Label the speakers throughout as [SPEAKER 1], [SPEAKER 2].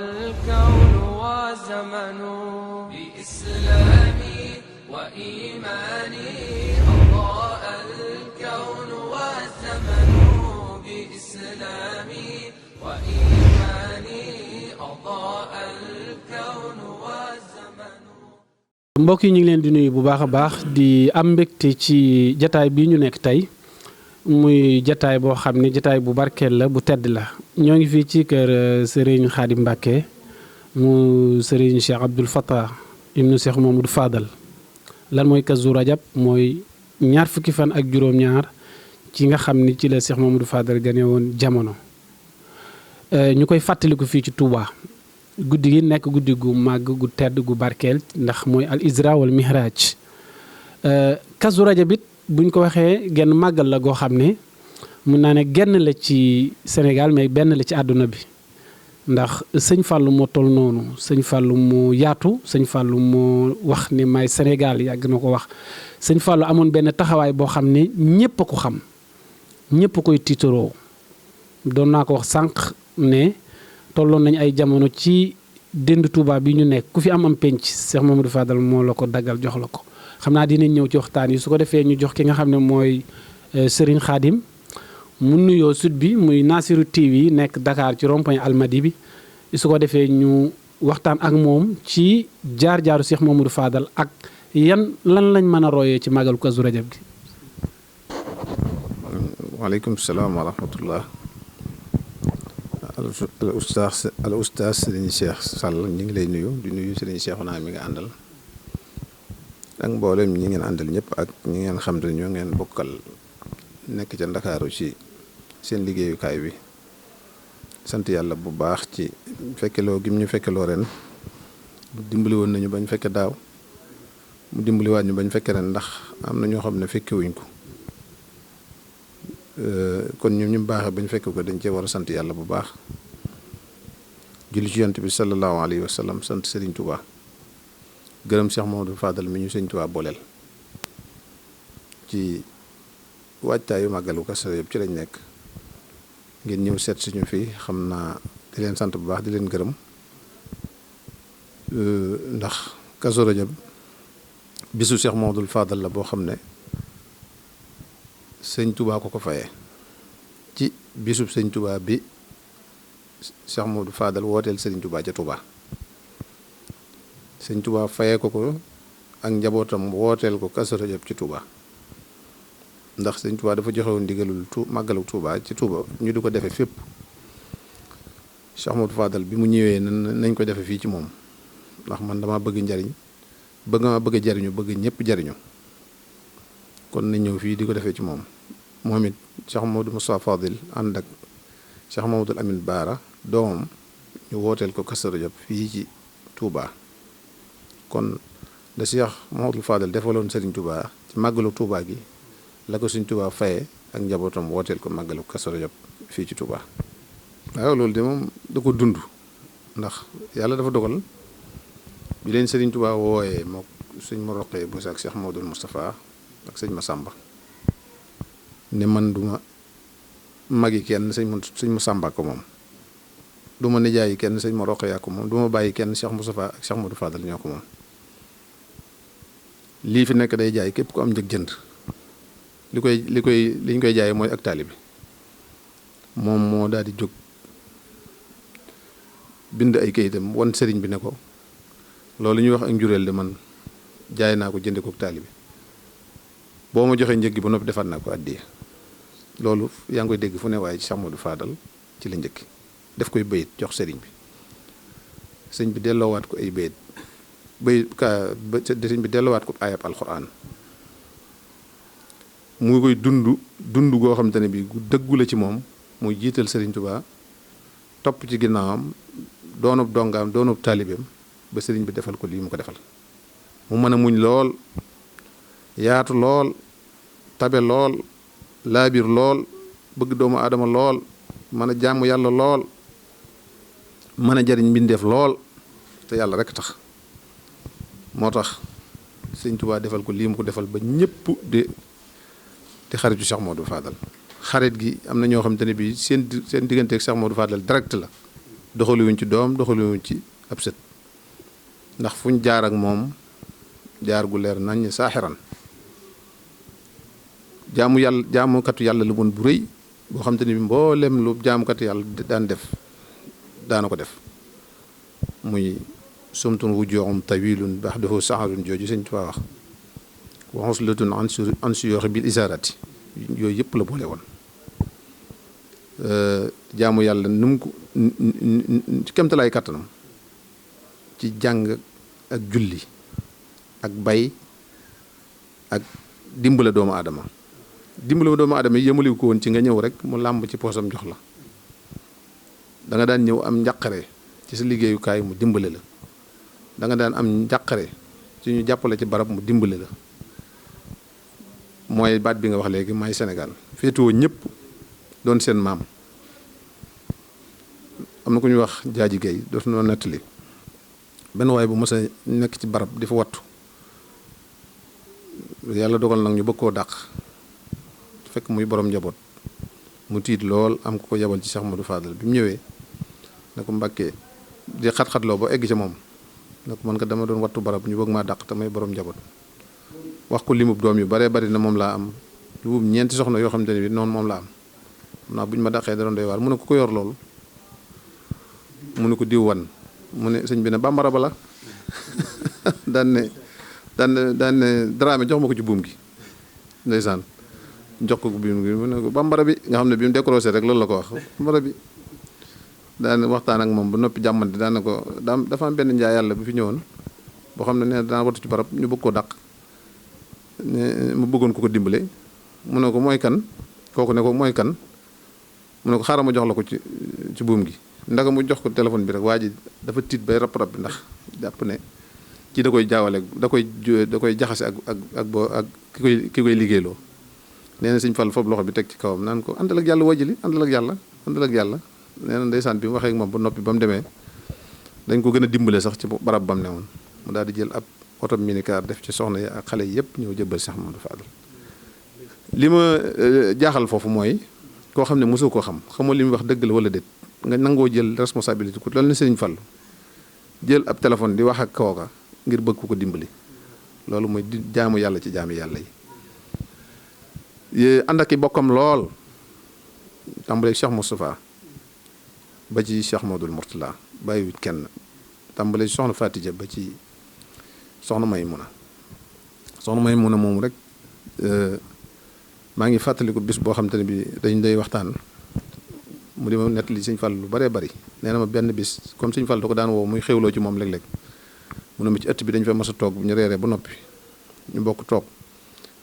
[SPEAKER 1] الكون والزمن بإسلامي وإيماني أضاء الكون والزمن بإسلامي وإيماني أضاء الكون والزمن.
[SPEAKER 2] mbokk yi ñu ngi leen di nuyu bu baax a baax di am mbégte ci jataay bi ñu nekk tey muy jataay boo xam ne jataay bu barkeel la bu tedd la ñoo ngi fii ci kër Serigne Khadim Mbacké mu Serigne Cheikh Abdoul Fattah ibnu Cheikh Mamadou Fadal. lan mooy Kazu Rajab mooy ñaar fukki fan ak juróom-ñaar ci nga xam ni ci la Cheikh Mamadou Fadal gane woon jamono ñu koy fàttaliku fii ci Touba. guddi gi nekk guddi gu màgg gu tedd gu barkeel ndax mooy al isra wal mihraj. Kazu Rajab it buñ ko waxee genn màggal la goo xam ne mun naa ne genn la ci Sénégal mais benn la ci àdduna bi ndax sëñ Fallou moo toll noonu sëñ Fallou moo yaatu sëñ Fallou moo wax ne may Sénégal yàgg na ko wax sëñ Fallou amoon benn taxawaay boo xam ne ñëpp a ko xam ñëpp a koy tiitaroo doon naa ko wax sànq ne tolloon nañ ay jamono ci dënd Touba bi ñu nekk ku fi am penc Cheikh Mamadou Fadal moo la ko daggal jox la ko xam naa dinañ ñëw ci waxtaan yi su ko defee ñu jox ki nga xam ne mooy Serigne Khadim mu nuyoo sud bi muy Nassirou TV nekk Dakar ci rond-point Almadi bi su ko defee ñu waxtaan ak moom ci jaar-jaaru Cheikh Mamadou Fadal ak lan lañ mën a royee ci màggalu Kazu Rajab gi.
[SPEAKER 3] waaleykum salaam wa rahmatullah. al oustaz Serigne Cheikh Sall ñu ngi lay nuyu di nuyu Serigne Cheikh naa mi nga àndal ak mboolem ñi ngeen àndal ñëpp ak ñi ngeen xam te ñoo ngeen bokkal nekk ca Ndakaaru ci seen liggéeyukaay bi sant yàlla bu baax ci fekkeloo gi ñu fekkeloo ren dimbali woon nañu bañ fekke daaw mu dimbaliwaat ñu bañ fekke ren ndax am na ñoo xam ne fekkewuñ ko kon ñun ñu baaxee bañ fekk ko dañ cee war a sant yàlla bu baax julli ci yonent bi sallallahu alayhi wa sallam sant Serigne Touba gërëm Cheikh Mamadou Fadal mi ñu Serigne Touba booleel ci waajtaayu màggalu Kazu Rajab ci lañ nekk ngeen ñëw seet suñu fii xam naa di leen sant bu baax di leen gërëm ndax Kazu Rajab bisu Cheikh Mamadou Fadal la boo xam ne sëñ Touba ko fayee ci bisub sëñ Touba bi Cheikh Mamadou Fadal wooteel Serigne Touba ca Touba sëñ Touba fayee ko ak njabootam wooteel ko Kazu Rajab ci Touba ndax sëñ Touba dafa joxewoon ndigalul màggalu Touba ci Touba ñu di ko defee fépp Cheikh Mamadou Fadal bi mu ñëwee nañ ko defee fii ci moom ndax man dama bëgg njariñ bëgg jariñu bëgg ñëpp jariñu kon nañ ñëw fii di ko defee ci moom it Cheikh Mamadou Moustapha Fadil ànd ak Cheikh Mamadou Amin Baara doomam ñu wooteel ko Kazu Rajab fii ci Touba kon da Cheikh Mamadou Fadil defaloon Serigne Touba ci màggalu Touba gi la ko Serigne Touba faye ak njabootam wooteel ko màggalu Kazu Rajab fii ci Touba. waaw loolu de moom da ko dund ndax yàlla dafa dogal bi leen Serigne Touba wooyee moo sëñ ma roqee bu ak Cheikh Mamadou Moustapha ak sëñ Massamba ne man duma magi kenn sëñ Massamba ko moom duma nijaayi kenn sëñ ma roqee yaa ko moom duma bàyyi kenn Cheikh Moustapha ak Cheikh Modou Fadal ñoo ko moom lii fi nekk day jaay képp ku am njëg jënd liñ koy jaayee mooy ak taalibe moom moo daal di jóg bind ay kayitam wan sëriñ bi ne ko loolu ñuy wax ak njureel de man jaay naa ko jënde ko ak taalibe boo ma joxee njëg gi ba noppi defaat naa ko addiya loolu yaa ngi koy dégg fu ne waaye Cheikh Modou Fadal ci la njëkk def koy bayit jox sëriñ bi sëñ bi delloowaat ko ay bayit sëñ bi delloowaat ko ayab alxuraan mu koy dund goo xamante ne bii gu dëggu la ci moom muy jiital Serigne Touba topp ci ginnaawam doonub dongaam doonub taalibeem ba sëriñ bi defal ko lii mu ko defal mu mën a muñ lool yaatu lool tabe lool laabir lool bëgg doomu aadama lool mën a jàmm yàlla lool mën a jariñ mbindeef lool te yàlla rek tax moo tax Sëriñ Touba defal ko lii mu ko defal ba ñëpp di xaritu Cheikh Mamadou Fadal xarit gi am na ñoo xamante ne bii seen digganteeg Cheikh Mamadou Fadal direct la doxaluwuñ ci doom doxaluwuñ ci ab sët ndax fuñ jaar ak moom jaar gu leer nañ saaxiran jaamukatu yàlla lu bon bu rëy boo xam te ni mboolem lu jaamukatu yàlla daan def daana ko def muy sumtun wujuhum tawilun baxdahu saharun jooju Sëñ Tuubaa wax wa xuslatun an suyooxi bil isaarati yooyu yëpp la boole woon jaamu yàlla nu mu ko ci kemtalaay kàttanam ci jàng ak julli ak bay ak dimbale doomu aadama yi yëmaliw ko woon ci nga ñëw rek mu làmb ci poosam jox la da nga daan ñëw am njàqare ci sa liggéeyukaay mu dimbale la da nga daan am njàqare ci ñu jàppale ci barab mu dimbale la mooy baat bi nga wax léegi may Sénégal féetewoo ñëpp doon seen maam am na ku ñuy wax jaaji gay dootu noo nettali benn waaye bu mos a nekk ci barab di fa wattu yàlla dogal nag ñu bëgg koo dàq fekk muy borom njaboot mu tiit lool am ko yebal ci Cheikh Modou Fadal bi mu ñëwee ne ko Mbàkke di xat-xatloo ba egg ci moom ne ko man ko dama doon wattu barab ñu bëgg maa dàq te may borom njaboot wax ko limub doom yu baree bari na moom laa am lu ñeenti soxna yoo xamante ne bi noonu moom laa am xam naa bu ñu ma dàqee da doon doy waar mu ne ko yor loolu mu ne ko diw wan mu ne sëñ bi ne bambara ba la daan ne Dramé jox ma ko ci buum gi ndeysaan jox ko buum gi mu ne ko bambara bi nga xam ne bi mu décroché rek loolu la ko wax bambara bi daan waxtaan ak moom ba noppi jàmmante daan ne ko dafa am benn njaay yàlla bu fi ñëwoon boo xam ne nee daan wattu ci barab ñu bëgg koo dàq ne mu bëggoon ko dimbale mu ne ko mooy kan kooku ne ko mooy kan mu ne ko xaaral ma jox la ko ci buum gi ndaga mu jox ko téléphone bi rek waa ji dafa tiit bay rap bi ndax jàpp ne kii da koy jaawale da koy jaxase ak ki koy liggéeyloo nee na Sëñ Fall foofu loxo bi teg ci kawam naan ko àndal ak yàlla wajili àndal ak yàlla nee na ndeysaan bi mu waxee ak moom ba noppi ba mu demee dañ ko gën a dimbale sax ci barab bam ne woon mu daal di jël ab oto minicar def ci soxna yi ak xale yi yëpp ñëw jëbbal Cheikh Modou Fadal li ma jaaxal foofu mooy koo xam ne mosoo koo xamoo li muy wax dëgg la wala déet nga nangoo jël responsabilité ku loolu na Sëriñ Fall jël ab téléphone di wax ak kooka ngir bëgg ko dimbali loolu mooy di jaamu yàlla ci jaami yàlla yi ànd ak i bokkam lool tàmbalee Cheikh Moustapha ba ci Cheikh Modou Mourtala bàyyiwut kenn tàmbalee soxna Fatija ba ci soxna Maymuna moomu rek maa ngi fàttaliku bis boo xam te ne bi dañ day waxtaan mu di ma nettali Sëñ Fall lu bëree bëri nee na ma benn bis comme Sëñ Fall da ko daan woo muy xewloo ci moom léeg-léeg mu ne ma ci ëtt bi dañ fa mas a toog bu ñu reeree ba noppi ñu bokk toog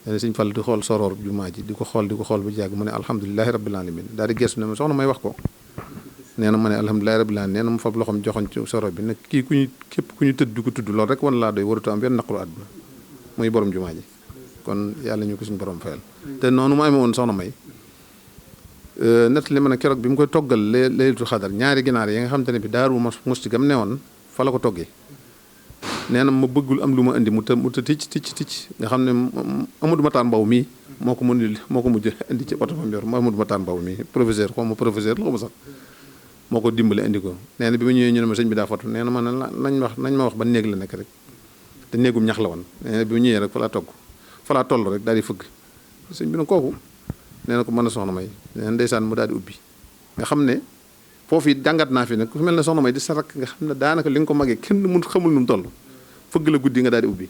[SPEAKER 3] nee na Sëñ Fall di xool soroor jumaa ji di ko xool ba jàgg mu ne alhamdulilahi rabbil alamin daal di geesu ne ma soxna may wax ko nee na ma ne alhamdulilahi rabbil alamin nee na mu fab loxoom joxoñ ci soroor bi nag kii képp ku ñu tëdd di ko tudd loolu rek wan laa doy waratu am benn naqaru àdduna muy borom jumaa ji kon yàlla ñu ko suñu borom fayal te noonu mu amee woon soxna may nett li ma ne keroog bi mu koy toggal laylatul xadar ñaari ginaar yi nga xam te ne bi daaru musti gam ne woon fa la ko toggee nee na ma bëggul am lu ma indi mu ta ticc nga xam ne Amadou Matar Mbaw mii moo ko mujj indi ci oto fam yor ma Amadou Matar Mbaw mii professeur la xaw ma sax moo ko dimbale indi ko nee na bi ma ñëwee ñu ne ma sëñ bi daa foto nee na ma nañ ma wax ba néeg la nekk rek te néegum ñax la woon nee na bi ma ñëwee rek fa laa toll rek daal di fëgg sëñ bi ne kooku nee na ko mën a soxna may nee na ndeysaan mu daal di ubbi nga xam ne foofu it jàngat naa fi nag ku mel ne soxna may di sa rakk nga xam ne daanaka li nga ko magee kenn mun xamul nu mu toll fëgg la guddi nga daal di ubbi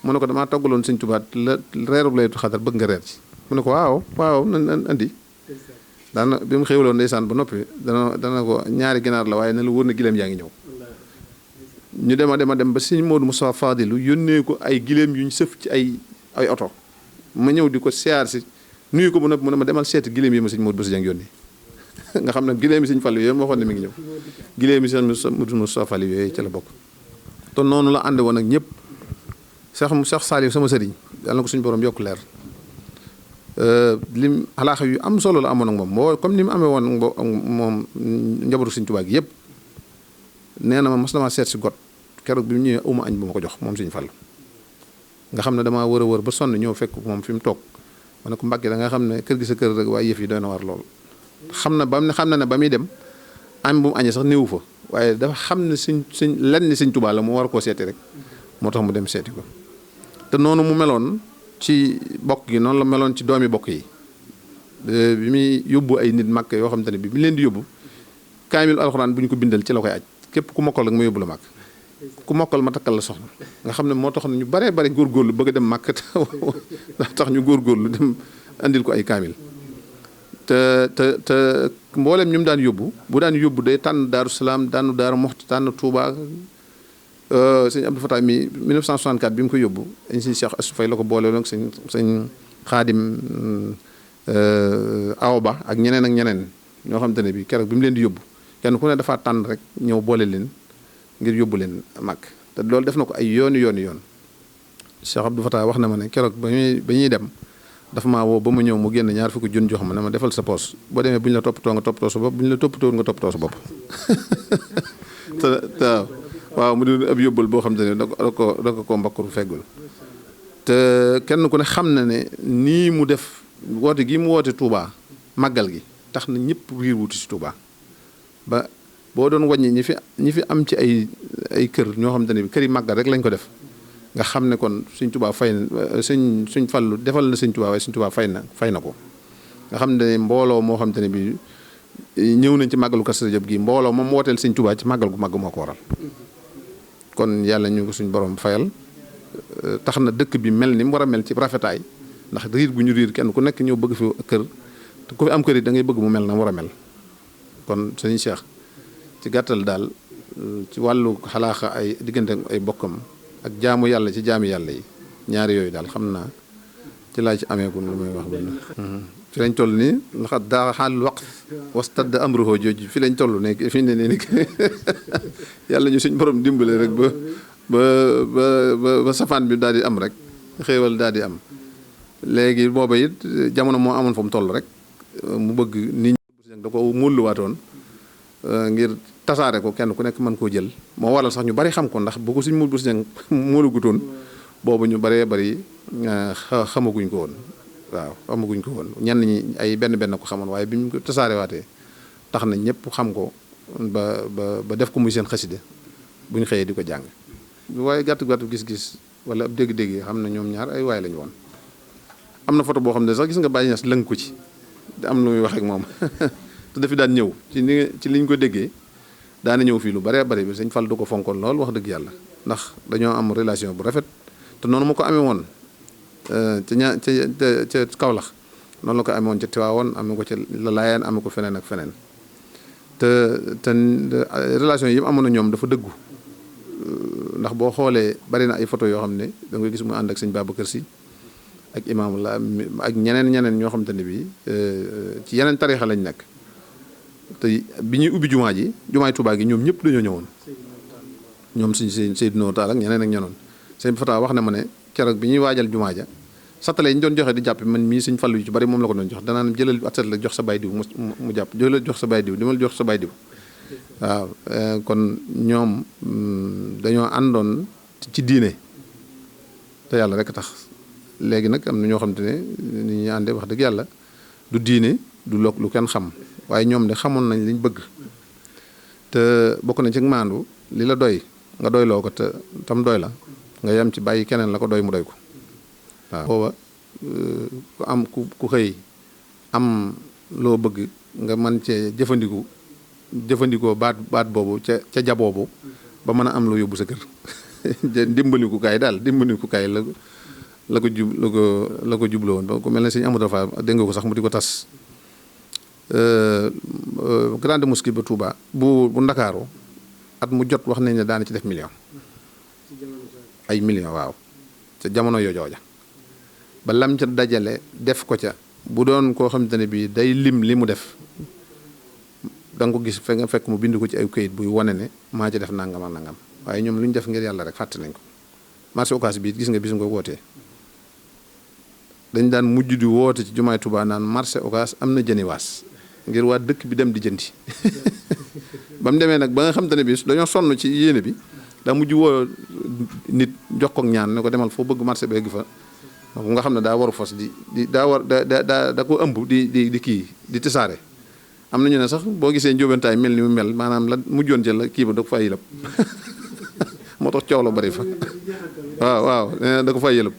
[SPEAKER 3] mu ne ko damaa toggaloon Sëñ Tuubaa la reerub laytu xadar bëgg nga reer ci mu ne ko waaw nan andi daana bi mu xéwloon ndeysaan ba noppi dana ko ñaari ginaar la waaye na la wóor na gileem yaa ngi ñëw ñu dem ba Sëñ Modou Moustapha Fadilu yónnee ko ay gileem yu ñu sëf ci ay oto ma ñëw di ko siyaar si nuyu ko mu ne ma demal seeti gileem yi ma Sëñ Modou Bousso Dieng yónni nga xam ne gileem yi Sëñ Fallu yooyu moo waxoon ne mi ngi ñëw gileem yi Sëñ Modou Moustapha Fallu yooyu ci la bokk te noonu la ànd woon ak ñëpp Cheikh Saliou sama sëriñ yàlla na ko suñu borom yokk leer lim alaaxa yu am solo la amoon ak moom comme ni mu amee woon moom njabootu Sëñ Tuubaa gi yëpp nee na ma mas damaa seet si got keroog bi mu ñëwee uma añ bu ma ko jox moom Sëñ Fallu nga xam ne damaa wër ba sonn ñëw fekk moom fi mu toog ma ne ko Mbàkke da nga xam ne kër gi sa kër rek waaye yëf yi doy na war lool xam na ne ba muy dem am bu mu añee sax néewu fa waaye dafa xam ne suñ lenn ni Sëñ Tuubaa la mu war koo seeti rek moo tax mu dem seeti ko. te noonu mu meloon ci bokk gi noonu la meloon ci doomi bokk yi bi muy yóbbu ay nit màkk yoo xam te ne bi leen di yóbbu kaamil alxuraan bu ñu ko bindal ci la koy aj képp ku mokkal rek ma yóbbu la màkk ku mokkal ma takkal la soxna nga xam ne moo tax ñu baree bari góorgóorlu bëgg a dem màkk tax ñu góorgóorlu dem andil ko ay kaamil te mboolem ñu mu daan yóbbu bu daan yóbbu day tànn Daaru Salaam tànn Daaru Moxti tànn Touba sëñ Abdou Fatah mi 1964 bi mu ko yóbbu dañ sëñ Cheikh Assou Faye la ko boole woon sëñ Xaadim Awoba ak ñeneen ñoo xam te ne bi keroog bi mu leen di yóbbu kenn ku ne dafa tànn rek ñëw boole leen ngir yóbbu leen màkk te loolu def na ko ay yoon Cheikh Abdou Fatah wax na ma ne keroog ba ñuy dem dafa maa woo ba ma ñëw mu génn ñaar fukki junni jox ma ne ma defal sa poos boo demee bu ñu la toppatoo nga toppatoo sa bopp bu ñu la toppatoo nga toppatoo sa bopp te waaw mu di ab yóbbal boo xam te ne da ko mbakkur feggul te kenn ku ne xam na ne nii mu def woote gi mu woote Touba màggal gi tax na ñëpp riir wuti si Touba ba boo doon wàññi ñi fi am ci ay kër ñoo xam te ne bi kër yi màggal rek lañ ko def nga xam ne kon Sëñ Tuubaa fay na suñ fallu defal na Sëñ Tuubaa waaye Sëñ Tuubaa fay na ko nga xam ne mbooloo moo xam te ne bi ñëw nañ ci màggalu Kazu Rajab gi mbooloo moom wooteel Sëñ Tuubaa ci màggal gu màgg moo ko waral kon yàlla ñu ko suñ borom fayal tax na dëkk bi mel ni mu war a mel ci rafetaay ndax riir gu ñu riir kenn ku nekk ñëw bëgg fi kër te ku fi am kër yi da ngay bëgg mu mel na mu war a mel kon sëñ Cheikh ci gàttal daal ci wàllu xalaaxa ay diggante ay bokkam ak jaamu yàlla ci jaami yàlla yi ñaari yooyu daal xam naa ci laa ci ameekun lu may wax ba fi lañ toll nii ndax daa xaal waqt wastadd amruhu jooju fi lañ toll nekk fi ne nii yàlla ñu suñ borom dimbale rek ba safaan bi daal di am rek xéewal daal di am léegi booba it jamono moo amoon fa mu toll rek mu bëgg nit ñi da ko mulluwaatoon ngir tasaare ko kenn ku nekk mën koo jël moo waral sax ñu bari xam ko ndax bu ko suñ bu si muulugutoon boobu ñu baree bari xamaguñ ko woon waaw xamaguñ ko woon ñenn ñi ay benn ko xamoon waaye bi ñu ko tasaare waatee tax na ñëpp xam ko ba def ko muy seen xaside bu ñu xëyee di ko jàng waaye gàttu gis-gis wala ab dégg-dégg yi xam na ñoom ñaar ay waay lañu woon am na photo boo xam ne sax gis nga Baye Niass lëng ko ci te am lu muy wax ak moom te dafi daan ñëw ci liñ ko déggee daana ñëw fii lu baree bari bi Sëñ Fall du ko fonkoon lool wax dëgg yàlla ndax dañoo am relation bu rafet te noonu mu ko amee woon ca Kaolack noonu la ko amee woon ca Tiwaawoon amee ko ca Laayeen amee ko feneen ak feneen te relation yi mu amoon na ñoom dafa dëggu ndax boo xoolee bari na ay photo yoo xam ne da ngay gis mu ànd ak sëñ Babacar Si ak imaam la ak ñeneen ñoo xam te ne bi ci yeneen tarixa lañ nekk te bi ñuy ubbi jumaay Tuubaa gi ñoom ñëpp dañoo ñëwoon ñoom suñ Seydina Taal ak ñeneen ak ñenoon sëñ Fata wax na ma ne keroog bi ñuy waajal jumaa ja satale yi ñu doon joxe di jàpp man mii Sëñ Fallu yu ci bari moom la ko doon jox danaan jëlal atat la jox sa baay diw mu jàpp jëlal jox sa baay diw dimal jox sa baay diw waaw kon ñoom dañoo àndoon ci diine te yàlla rek tax léegi nag am na ñoo xam te ne ni ñuy àndee wax dëgg yàlla du diine du loog lu kenn xam waaye ñoom de xamoon nañ liñ bëgg te bokk na ci maandu li la doy nga doy loo ko te tam doy la nga yem ci bàyyi keneen la ko doy mu doy ko waaw booba ku am ku xëy am loo bëgg nga mën cee jëfandikoo baat boobu ca jaboobu ba mën a am loo yóbbu sa kër dimbalikukaay daal dimbalikukaay la ko jubloo woon ba ku mel ne sëñ Amadou Fall dégg nga ko sax mu di ko tas grande mosquée ba Touba bu Ndakaaru at mu jot wax nañ ne daana ci def ay million waaw ca jamono yojooja ba lam ca dajale def ko ca bu doon koo xamante ne bii day lim li mu def da nga ko gis fekk mu bind ko ci ay këyit buy wane ne maa ci def nangam ak nangam waaye ñoom lu ñu def ngir yàlla rek fàtte nañ ko marché Ocass bi gis nga bis nga wootee dañ daan mujj di woote ci jumaay Touba naan marché Ocass am na jëniwaas ngir waa dëkk bi dem di jëndi ba mu demee nag ba nga xamante ne bi dañoo sonn ci yéene bi daa mujj woo nit jox ko ñaan ne ko demal foo bëgg marché ba egg fa nga xam ne daa waru fas da ko ëmb di kii di tasaare am nañu ne sax boo gisee njóobentaay mel ni mu mel maanaam la mujjoon ca la kii ba da ko fay yëlëb moo tax coow la bari fa waaw nee na da ko fay yëlëb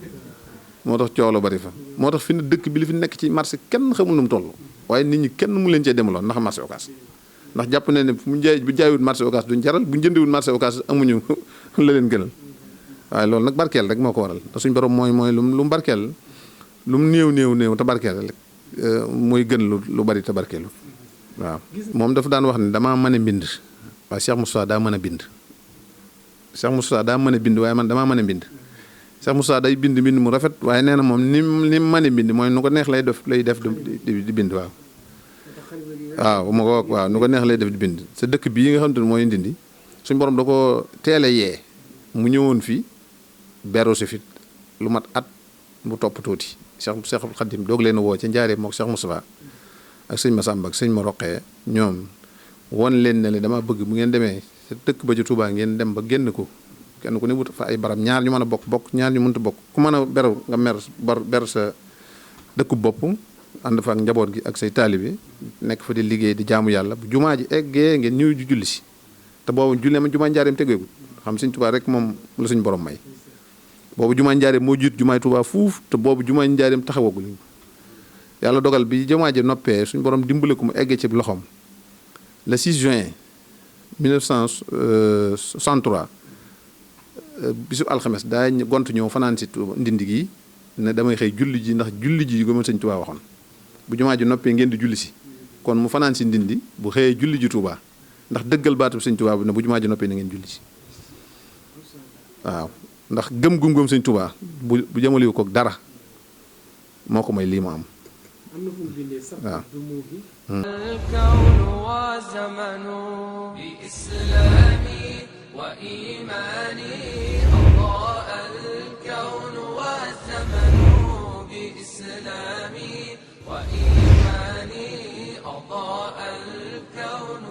[SPEAKER 3] moo tax coow la bari fa moo tax fi ne dëkk bi li fi nekk ci marché kenn xamul nu mu toll waaye nit ñi kenn mu leen cee demaloon ndax marché Ocass ndax jàpp ne bu jaayut marché Ocass duñ jaral bu jëndiwul marché Ocass amuñu la leen gënal waaye loolu nag barkeel rek moo ko waral te suñ borom mooy lu mu barkeel lu mu néew te barkeel rek mooy gën lu bari te barkeelu waaw. moom dafa daan wax ne damaa mën a bind waaye Cheikh Moustapha daa mën a bind Cheikh Moustapha daa mën a bind waaye man damaa mën a bind Cheikh Moustapha day bind mu rafet waaye nee na moom ni mën a bind mooy nu ko neex lay def di bind waaw ma ko waaw nu ko neex lay def di bind sa dëkk bii nga xam te ne mooy Ndindi suñ borom da ko teel a yee mu ñëwoon fii beru si fit lu mat at bu topp tuuti Cheikh Khadim doog leen a woo ca Njaaréem mook Cheikh Moustapha ak sëñ Massamba ak sëñ ma roqee ñoom won leen ne le dama bëgg bu ngeen demee sa dëkk ba ci Touba ngeen dem ba génn ko kenn ku ne wut fa ay barab ñaar ñu mën a bokk ñaar ñu mënta bokk ku mën a beru nga ber sa dëkku bopp ànd fa ak njaboot gi ak say taalibe nekk fa di liggéey di jaamu yàlla bu jumaa ji eggee ngeen ñëw ju julli si te boobu julli ma jumaa Njaaréem tegeegul xam sëñ Touba rek moom la suñ borom may boobu jumaa Njaaréem moo jiit jumaay Touba fuuf te boobu jumaa Njaaréem taxawagul yàlla dogal bi jumaa ji noppee suñ borom dimbale ko mu eggee ci loxoom le 6 juin 1963 bisu alxames daa gont ñëw fanaan si Ndindi gi ne damay xëy julli ji ndax julli ji goma sëñ Touba waxoon bu jumaa ji noppee ngeen di julli si kon mu fanaan si Ndindi bu xëyee julli ji Touba ndax dëggal baatu sëñ Touba bi ne bu jumaa ji noppee na ngeen julli si waaw ndax gëm sëñ Touba bu jamaliwu ko dara moo ko may lii mu am waaw
[SPEAKER 1] الكون وزمن بإسلامي وإيماني أضاء الكون والزمن بإسلامي وإيماني أضاء الكون